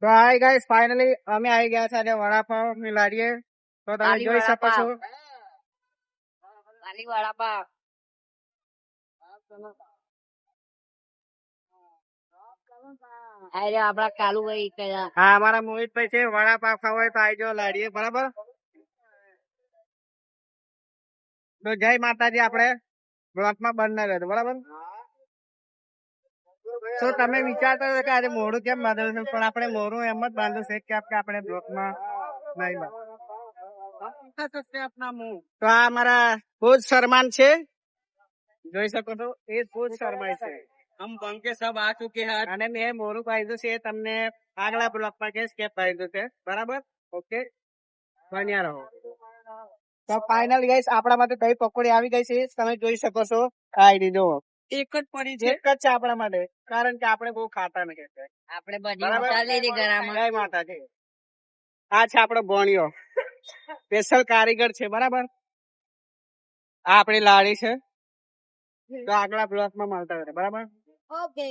તો hi guys finally અમે આવી ગયા છે આજે વડાપાવ ની લારીએ. તો તમે જોઈ શકો છો લાલી વડાપાવ. અરે આપડા કાલુભાઈ કયા હા અમારા મોહિતભાઈ છે. વડાપાવ ખાવા હોય તો આવી જાઓ લારીએ, બરાબર. તો જય માતાજી. આપણે બ્લોકમાં બંધ ના રહેતો, બરાબર. તો તમે વિચારતા હતા કે આજે મોઢું કેમ બાંધેલું છે, પણ આપણે મોઢું એમ જ બાંધ્યું છે કે આપણે બ્લોકમાં નહીં બાંધ્યું. તો આ અમારા ભોજ શર્માન છે, જોઈ શકો છો. એ ભોજ શર્મા છે. હમ બંકે સબ આ ચુકે હૈ અને મેં મોરું પાડ્યું છે. તમને આગલા બ્લોકમાં કહીશ કે પાડ્યું છે, બરાબર. ઓકે, બન્યા રહો. તો ફાઇનલ ગાઈસ આપણા માટે દહીં પકોડી આવી ગઈ છે. તમે જોઈ શકો છો. આઈડી જો એક જ પડી છે, એક જ છે આપણા માટે, કારણ કે આપણે બહુ ખાતા નથી. આપણે બધી ઉતારી લીધી ગળામાં. જય માતાજી. આ છે આપણો ભણિયો, સ્પેશિયલ કારીગર છે, બરાબર. આ આપણી લાડી છે. તો આગલા બ્લોક માં મળતા હોય, બરાબર. ઓકે.